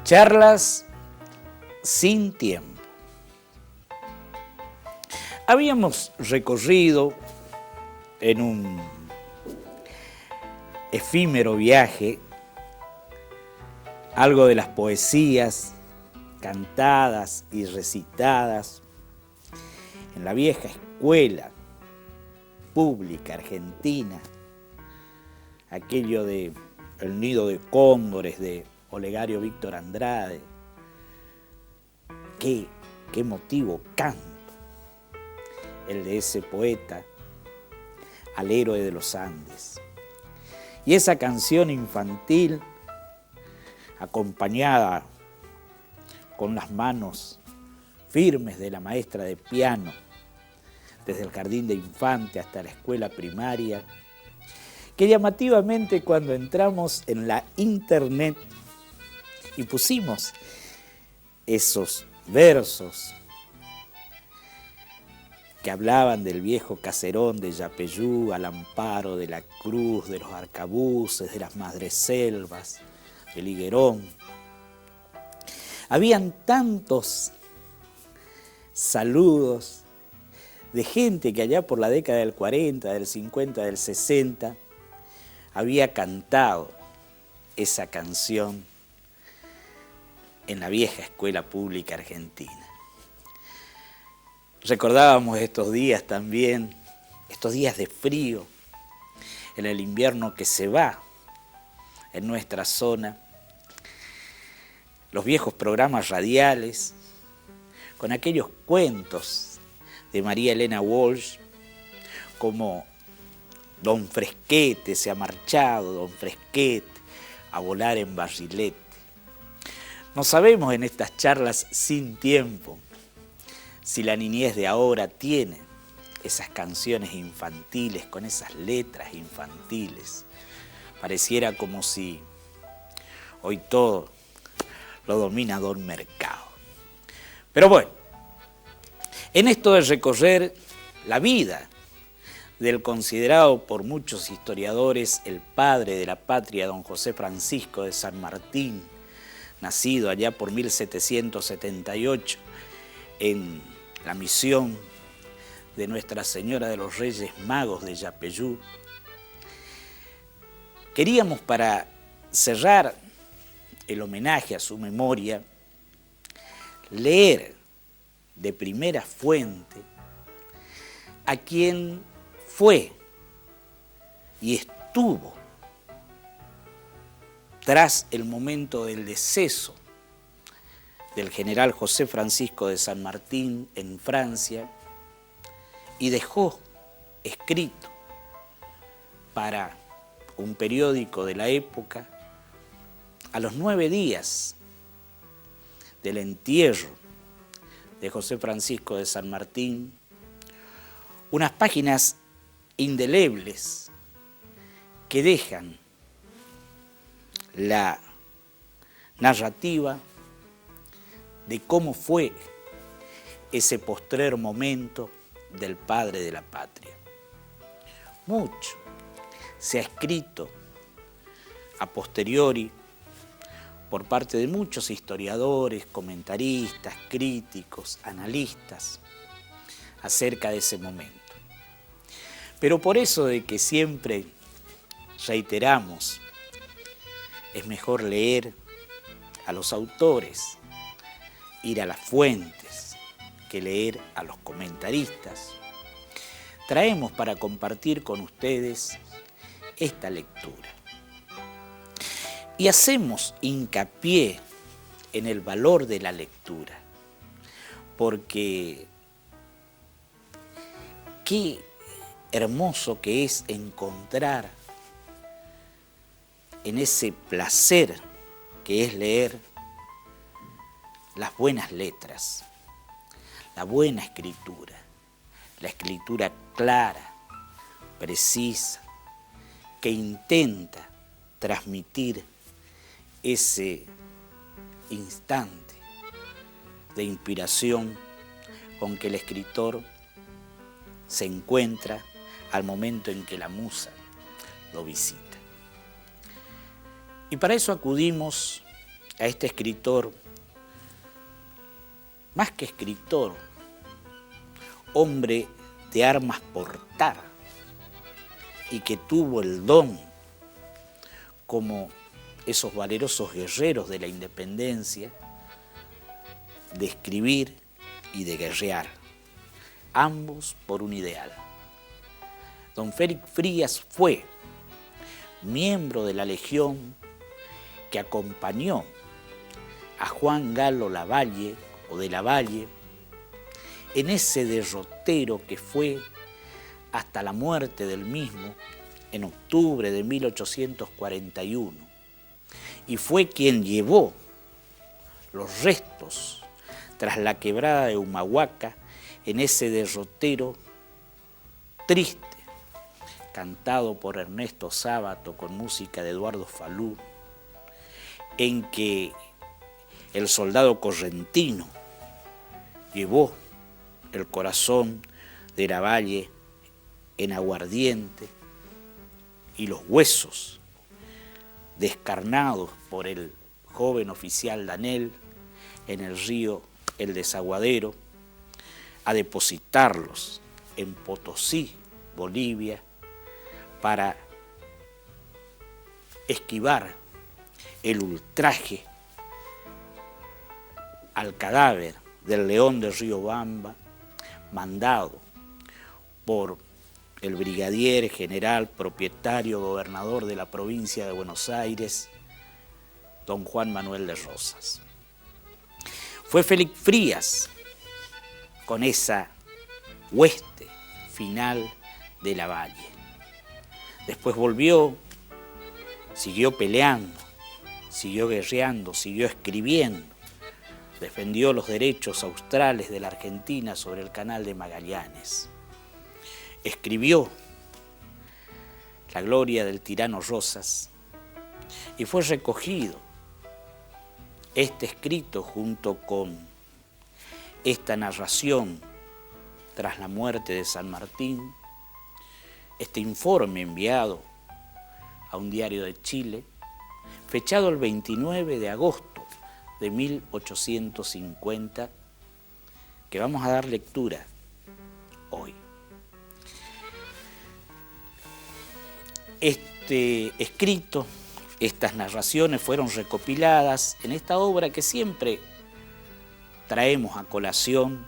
Charlas sin tiempo. Habíamos recorrido en un efímero viaje algo de las poesías cantadas y recitadas en la vieja escuela pública argentina, aquello de El nido de cóndores de Olegario Víctor Andrade. Qué emotivo canto el de ese poeta al héroe de los Andes. Y esa canción infantil, acompañada con las manos firmes de la maestra de piano, desde el jardín de infante hasta la escuela primaria, que llamativamente cuando entramos en la internet y pusimos esos versos que hablaban del viejo caserón de Yapeyú, al amparo de la cruz, de los arcabuces, de las madreselvas, del higuerón. Habían tantos saludos de gente que allá por la década del 40, del 50, del 60, había cantado esa canción en la vieja escuela pública argentina. Recordábamos estos días también, estos días de frío, en el invierno que se va en nuestra zona, los viejos programas radiales, con aquellos cuentos de María Elena Walsh, como Don Fresquete se ha marchado, Don Fresquete, a volar en barrilete. No sabemos en estas charlas sin tiempo si la niñez de ahora tiene esas canciones infantiles, con esas letras infantiles. Pareciera como si hoy todo lo domina Don Mercado. Pero bueno, en esto de recorrer la vida del considerado por muchos historiadores el padre de la patria, don José Francisco de San Martín, nacido allá por 1778 en la misión de Nuestra Señora de los Reyes Magos de Yapeyú, queríamos, para cerrar el homenaje a su memoria, leer de primera fuente a quien fue y estuvo tras el momento del deceso del general José Francisco de San Martín en Francia, y dejó escrito para un periódico de la época, a los 9 días del entierro de José Francisco de San Martín, unas páginas indelebles que dejan la narrativa de cómo fue ese postrer momento del padre de la patria. Mucho se ha escrito a posteriori por parte de muchos historiadores, comentaristas, críticos, analistas acerca de ese momento. Pero por eso de que siempre reiteramos, es mejor leer a los autores, ir a las fuentes, que leer a los comentaristas. Traemos para compartir con ustedes esta lectura. Y hacemos hincapié en el valor de la lectura, porque qué hermoso que es encontrar en ese placer que es leer las buenas letras, la buena escritura, la escritura clara, precisa, que intenta transmitir ese instante de inspiración con que el escritor se encuentra al momento en que la musa lo visita. Y para eso acudimos a este escritor, más que escritor, hombre de armas portar, y que tuvo el don, como esos valerosos guerreros de la independencia, de escribir y de guerrear, ambos por un ideal. Don Félix Frías fue miembro de la Legión que acompañó a Juan Galo Lavalle, o de Lavalle, en ese derrotero que fue hasta la muerte del mismo en octubre de 1841, y fue quien llevó los restos tras la quebrada de Humahuaca en ese derrotero triste, cantado por Ernesto Sábato con música de Eduardo Falú, en que el soldado correntino llevó el corazón de Lavalle en aguardiente y los huesos descarnados por el joven oficial Danel en el río El Desaguadero, a depositarlos en Potosí, Bolivia, para esquivar el ultraje al cadáver del León de Riobamba, mandado por el brigadier general propietario gobernador de la provincia de Buenos Aires, don Juan Manuel de Rosas. Fue Félix Frías, con esa hueste final de Lavalle. Después volvió, siguió peleando, siguió guerreando, siguió escribiendo, defendió los derechos australes de la Argentina sobre el Canal de Magallanes. Escribió La gloria del tirano Rosas y fue recogido este escrito junto con esta narración tras la muerte de San Martín, este informe enviado a un diario de Chile, fechado el 29 de agosto de 1850, que vamos a dar lectura hoy. Este escrito, estas narraciones fueron recopiladas en esta obra que siempre traemos a colación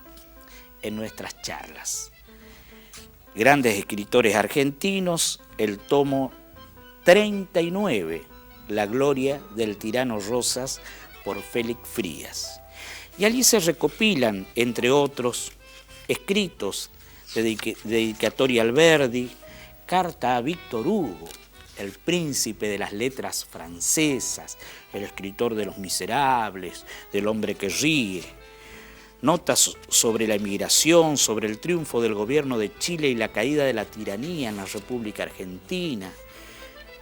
en nuestras charlas. Grandes escritores argentinos, el tomo 39, La gloria del tirano Rosas, por Félix Frías. Y allí se recopilan, entre otros, escritos de dedicatoria al Verdi, carta a Víctor Hugo, el príncipe de las letras francesas, el escritor de Los Miserables, del Hombre que ríe, notas sobre la emigración, sobre el triunfo del gobierno de Chile y la caída de la tiranía en la República Argentina,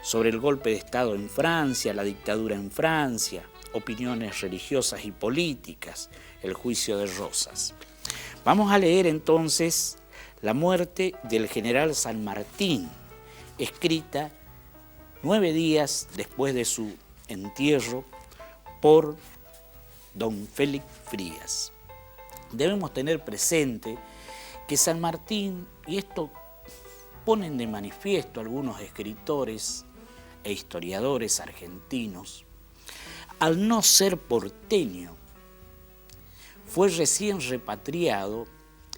sobre el golpe de Estado en Francia, la dictadura en Francia, opiniones religiosas y políticas, el juicio de Rosas. Vamos a leer entonces La muerte del general San Martín, escrita 9 días después de su entierro por don Félix Frías. Debemos tener presente que San Martín, y esto ponen de manifiesto algunos escritores e historiadores argentinos, al no ser porteño, fue recién repatriado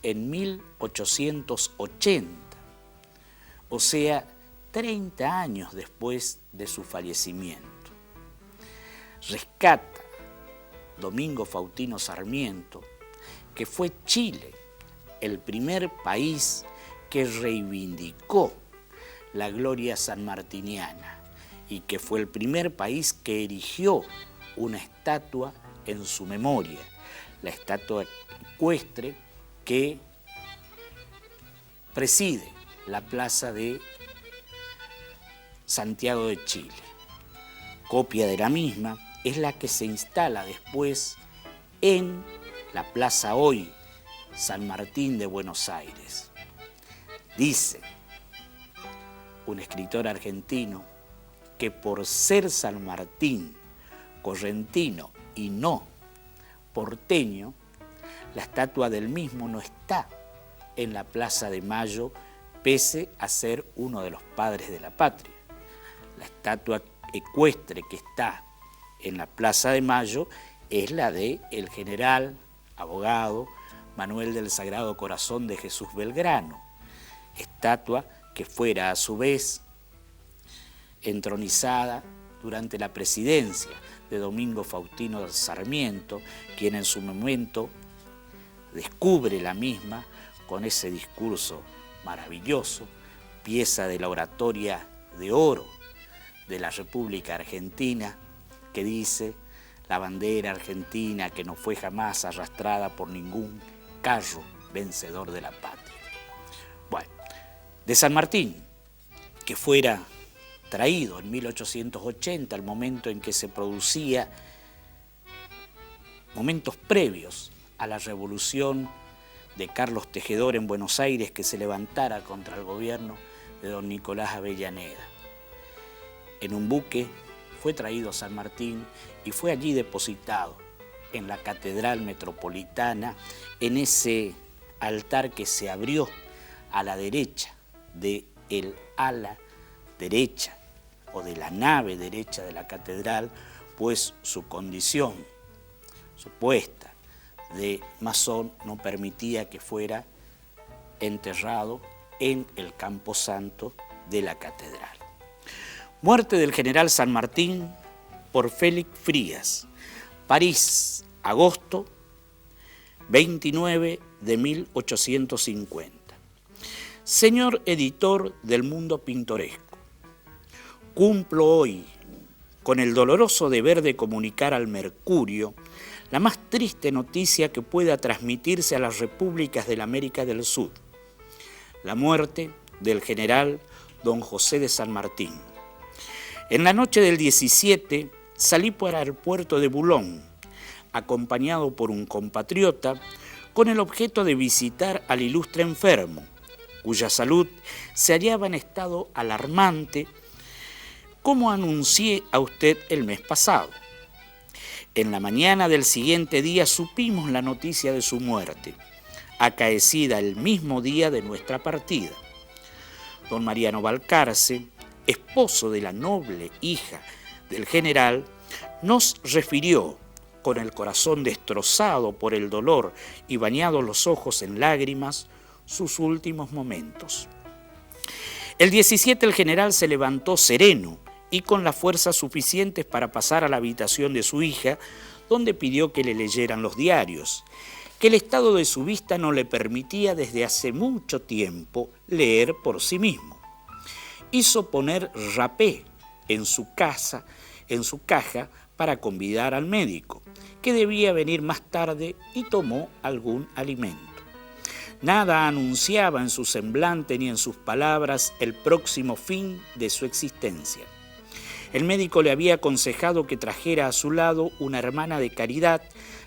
en 1880, o sea, 30 años después de su fallecimiento. Rescata Domingo Faustino Sarmiento que fue Chile el primer país que reivindicó la gloria sanmartiniana y que fue el primer país que erigió una estatua en su memoria, la estatua ecuestre que preside la plaza de Santiago de Chile. Copia de la misma es la que se instala después en la Plaza Hoy San Martín de Buenos Aires. Dice un escritor argentino que por ser San Martín correntino y no porteño, la estatua del mismo no está en la Plaza de Mayo, pese a ser uno de los padres de la patria. La estatua ecuestre que está en la Plaza de Mayo es la de el general, abogado, Manuel del Sagrado Corazón de Jesús Belgrano, estatua que fuera a su vez entronizada durante la presidencia de Domingo Faustino Sarmiento, quien en su momento descubre la misma con ese discurso maravilloso, pieza de la oratoria de oro de la República Argentina, que dice: la bandera argentina que no fue jamás arrastrada por ningún carro vencedor de la patria. Bueno, de San Martín, que fuera traído en 1880, al momento en que se producía, momentos previos a la revolución de Carlos Tejedor en Buenos Aires, que se levantara contra el gobierno de don Nicolás Avellaneda. En un buque fue traído a San Martín y fue allí depositado en la Catedral Metropolitana, en ese altar que se abrió a la derecha del ala derecha o de la nave derecha de la catedral, pues su condición supuesta de masón no permitía que fuera enterrado en el camposanto de la catedral. Muerte del general San Martín por Félix Frías, París, agosto 29 de 1850. Señor editor del Mundo Pintoresco, cumplo hoy con el doloroso deber de comunicar al Mercurio la más triste noticia que pueda transmitirse a las repúblicas de la América del Sur: la muerte del general don José de San Martín. En la noche del 17 salí para el puerto de Boulogne, acompañado por un compatriota, con el objeto de visitar al ilustre enfermo, cuya salud se hallaba en estado alarmante, como anuncié a usted el mes pasado. En la mañana del siguiente día supimos la noticia de su muerte, acaecida el mismo día de nuestra partida. Don Mariano Balcarce, esposo de la noble hija del general, nos refirió, con el corazón destrozado por el dolor y bañados los ojos en lágrimas, sus últimos momentos. El 17 el general se levantó sereno y con las fuerzas suficientes para pasar a la habitación de su hija, donde pidió que le leyeran los diarios, que el estado de su vista no le permitía desde hace mucho tiempo leer por sí mismo. Hizo poner rapé en su caja para convidar al médico, que debía venir más tarde, y tomó algún alimento. Nada anunciaba en su semblante ni en sus palabras el próximo fin de su existencia. El médico le había aconsejado que trajera a su lado una hermana de caridad,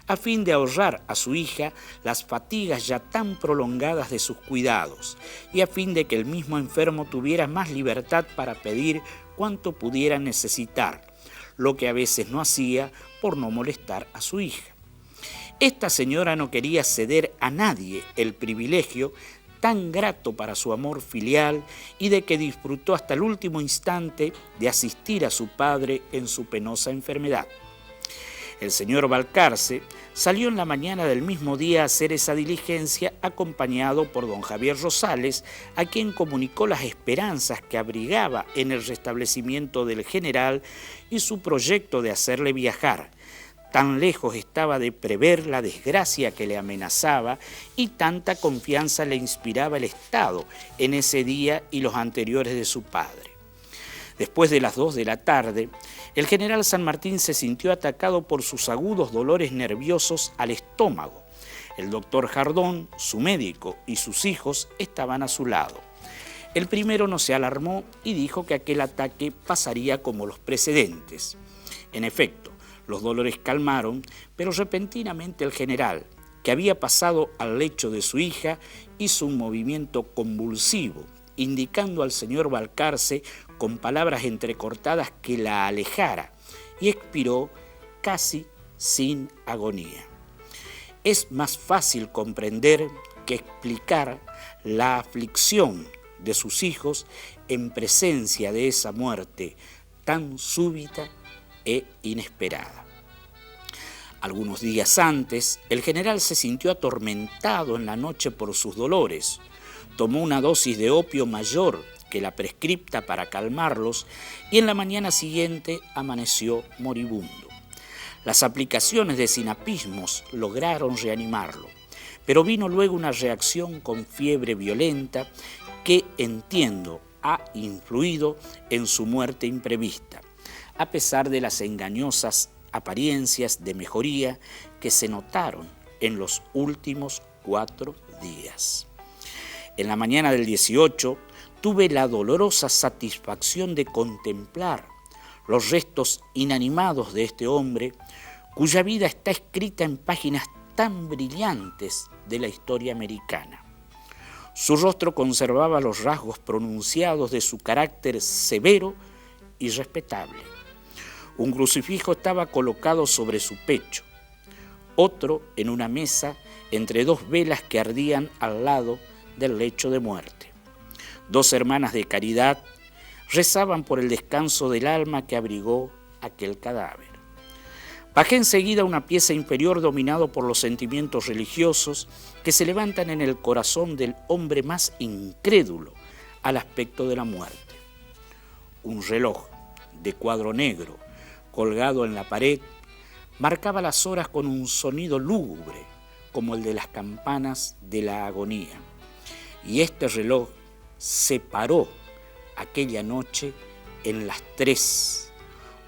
a fin de ahorrar a su hija las fatigas ya tan prolongadas de sus cuidados, y a fin de que el mismo enfermo tuviera más libertad para pedir cuanto pudiera necesitar, lo que a veces no hacía por no molestar a su hija. Esta señora no quería ceder a nadie el privilegio tan grato para su amor filial y de que disfrutó hasta el último instante de asistir a su padre en su penosa enfermedad. El señor Balcarce salió en la mañana del mismo día a hacer esa diligencia, acompañado por don Javier Rosales, a quien comunicó las esperanzas que abrigaba en el restablecimiento del general y su proyecto de hacerle viajar. Tan lejos estaba de prever la desgracia que le amenazaba y tanta confianza le inspiraba el estado en ese día y los anteriores de su padre. Después de las 2 de la tarde, el general San Martín se sintió atacado por sus agudos dolores nerviosos al estómago. El doctor Jardón, su médico, y sus hijos estaban a su lado. El primero no se alarmó y dijo que aquel ataque pasaría como los precedentes. En efecto, los dolores calmaron, pero repentinamente el general, que había pasado al lecho de su hija, hizo un movimiento convulsivo, indicando al señor Balcarce con palabras entrecortadas que la alejara, y expiró casi sin agonía. Es más fácil comprender que explicar la aflicción de sus hijos en presencia de esa muerte tan súbita e inesperada. Algunos días antes, el general se sintió atormentado en la noche por sus dolores. Tomó una dosis de opio mayor que la prescripta para calmarlos y en la mañana siguiente amaneció moribundo. Las aplicaciones de sinapismos lograron reanimarlo, pero vino luego una reacción con fiebre violenta que, entiendo, ha influido en su muerte imprevista, a pesar de las engañosas apariencias de mejoría que se notaron en los últimos 4 días. En la mañana del 18 tuve la dolorosa satisfacción de contemplar los restos inanimados de este hombre, cuya vida está escrita en páginas tan brillantes de la historia americana. Su rostro conservaba los rasgos pronunciados de su carácter severo y respetable. Un crucifijo estaba colocado sobre su pecho, otro en una mesa entre 2 velas que ardían al lado del lecho de muerte. 2 hermanas de caridad rezaban por el descanso del alma que abrigó aquel cadáver. Bajé enseguida a una pieza inferior dominado por los sentimientos religiosos que se levantan en el corazón del hombre más incrédulo al aspecto de la muerte. Un reloj de cuadro negro colgado en la pared marcaba las horas con un sonido lúgubre como el de las campanas de la agonía. Y este reloj se paró aquella noche en las 3,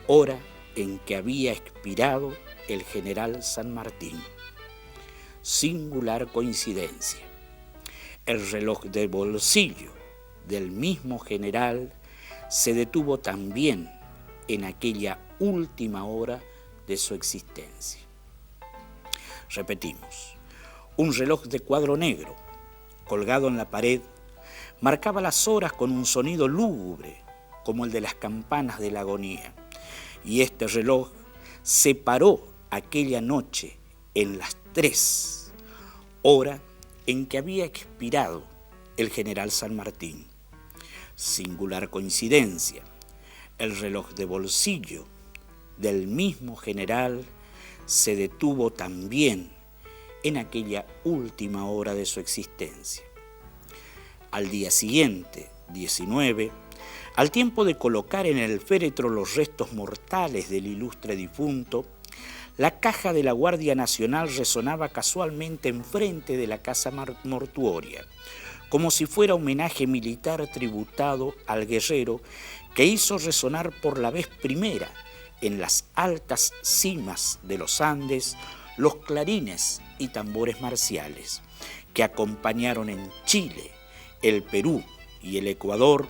hora en que había expirado el general San Martín. Singular coincidencia. El reloj de bolsillo del mismo general se detuvo también en aquella última hora de su existencia. Repetimos, un reloj de cuadro negro colgado en la pared marcaba las horas con un sonido lúgubre como el de las campanas de la agonía. Y este reloj se paró aquella noche en las 3, hora en que había expirado el general San Martín. Singular coincidencia, el reloj de bolsillo del mismo general se detuvo también en aquella última hora de su existencia. Al día siguiente, 19, al tiempo de colocar en el féretro los restos mortales del ilustre difunto, la caja de la Guardia Nacional resonaba casualmente enfrente de la casa mortuoria, como si fuera homenaje militar tributado al guerrero que hizo resonar por la vez primera en las altas cimas de los Andes los clarines y tambores marciales que acompañaron en Chile, el Perú y el Ecuador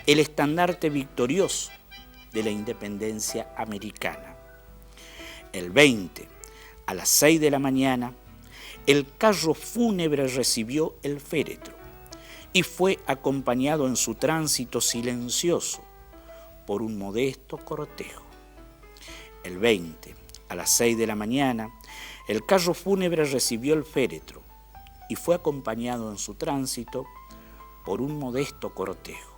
el estandarte victorioso de la independencia americana. El 20, a las 6 de la mañana, el carro fúnebre recibió el féretro y fue acompañado en su tránsito silencioso por un modesto cortejo. El 20, a las 6 de la mañana, el carro fúnebre recibió el féretro y fue acompañado en su tránsito por un modesto cortejo.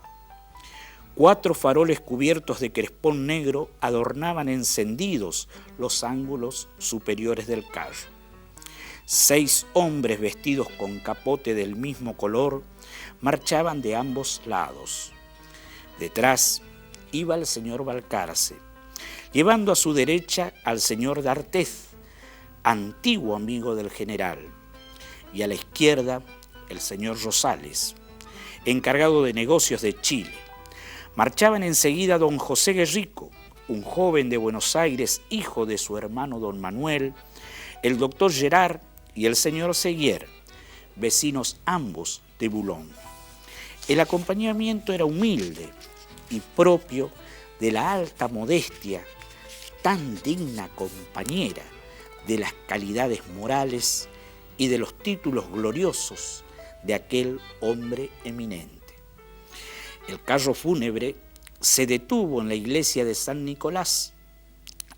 4 faroles cubiertos de crespón negro adornaban encendidos los ángulos superiores del carro. 6 hombres vestidos con capote del mismo color marchaban de ambos lados. Detrás iba el señor Balcarce, llevando a su derecha al señor d'Artés, antiguo amigo del general, y a la izquierda el señor Rosales, encargado de negocios de Chile. Marchaban enseguida don José Guerrico, un joven de Buenos Aires, hijo de su hermano don Manuel, el doctor Gerard y el señor Seguier, vecinos ambos de Boulogne. El acompañamiento era humilde y propio de la alta modestia, tan digna compañera de las calidades morales y de los títulos gloriosos de aquel hombre eminente. El carro fúnebre se detuvo en la iglesia de San Nicolás,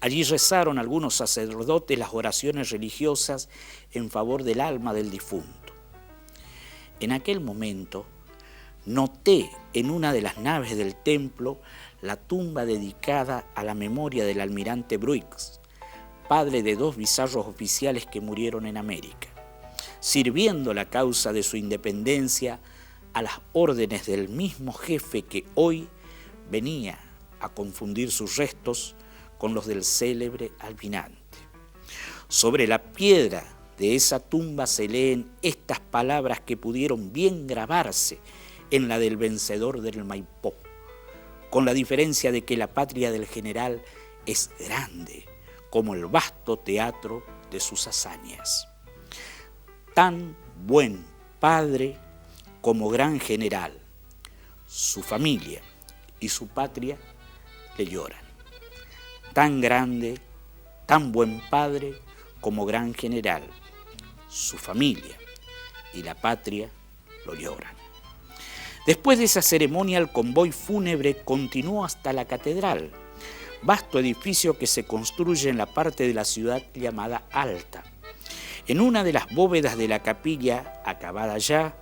Allí rezaron algunos sacerdotes las oraciones religiosas en favor del alma del difunto. En aquel momento noté en una de las naves del templo la tumba dedicada a la memoria del almirante Bruix, padre de 2 bizarros oficiales que murieron en América, sirviendo la causa de su independencia a las órdenes del mismo jefe que hoy venía a confundir sus restos con los del célebre almirante. Sobre la piedra de esa tumba se leen estas palabras que pudieron bien grabarse en la del vencedor del Maipó, con la diferencia de que la patria del general es grande como el vasto teatro de sus hazañas. Tan buen padre como gran general, su familia y su patria le lloran. Tan grande, tan buen padre como gran general, su familia y la patria lo lloran. Después de esa ceremonia, el convoy fúnebre continuó hasta la catedral, vasto edificio que se construye en la parte de la ciudad llamada Alta. En una de las bóvedas de la capilla, acabada ya,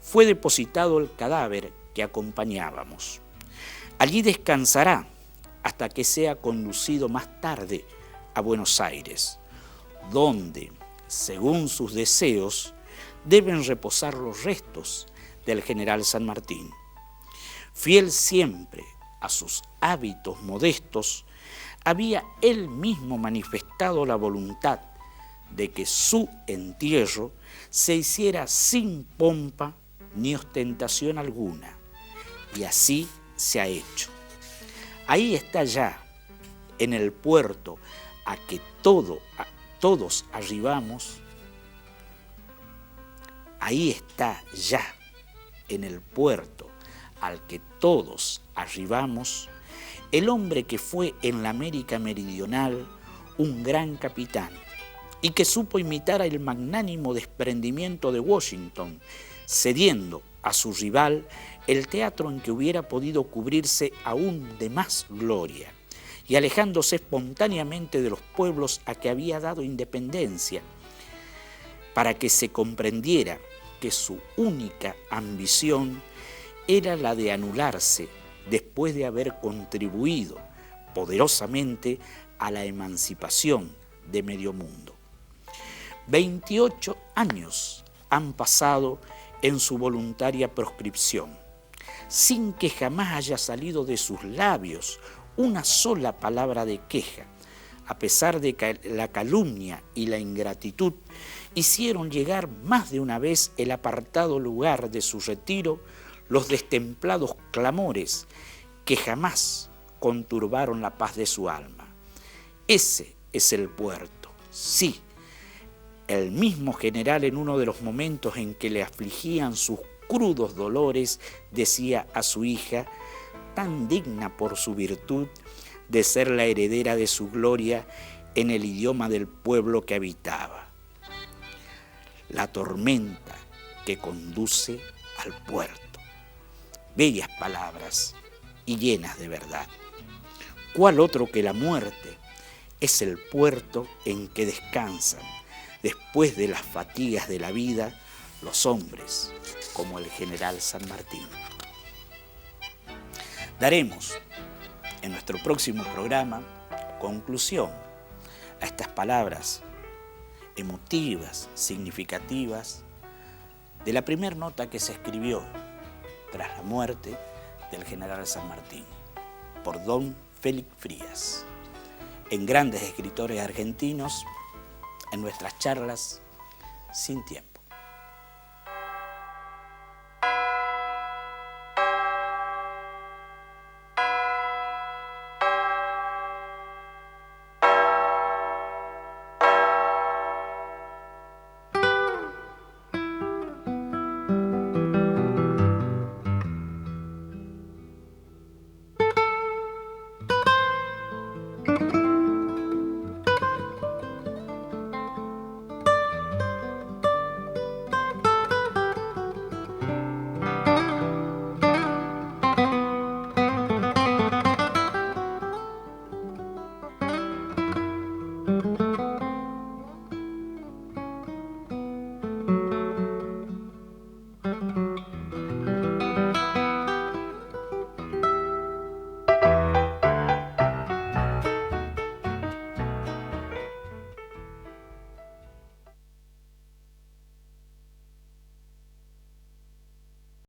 fue depositado el cadáver que acompañábamos. Allí descansará hasta que sea conducido más tarde a Buenos Aires, donde, según sus deseos, deben reposar los restos del general San Martín. Fiel siempre a sus hábitos modestos, había él mismo manifestado la voluntad de que su entierro se hiciera sin pompa ni ostentación alguna, y así se ha hecho. Ahí está ya, en el puerto a que todos arribamos, ahí está ya, en el puerto al que todos arribamos, el hombre que fue en la América Meridional un gran capitán y que supo imitar el magnánimo desprendimiento de Washington, cediendo a su rival el teatro en que hubiera podido cubrirse aún de más gloria y alejándose espontáneamente de los pueblos a que había dado independencia, para que se comprendiera que su única ambición era la de anularse después de haber contribuido poderosamente a la emancipación de medio mundo. 28 años han pasado en su voluntaria proscripción, sin que jamás haya salido de sus labios una sola palabra de queja, a pesar de que la calumnia y la ingratitud hicieron llegar más de una vez el apartado lugar de su retiro los destemplados clamores que jamás conturbaron la paz de su alma. Ese es el puerto, sí. El mismo general, en uno de los momentos en que le afligían sus crudos dolores, decía a su hija, tan digna por su virtud de ser la heredera de su gloria en el idioma del pueblo que habitaba: la tormenta que conduce al puerto. Bellas palabras y llenas de verdad. ¿Cuál otro que la muerte es el puerto en que descansan, después de las fatigas de la vida, los hombres como el general San Martín? Daremos en nuestro próximo programa conclusión a estas palabras emotivas, significativas, de la primera nota que se escribió tras la muerte del general San Martín, por don Félix Frías, en Grandes Escritores Argentinos, en nuestras charlas sin tiempo.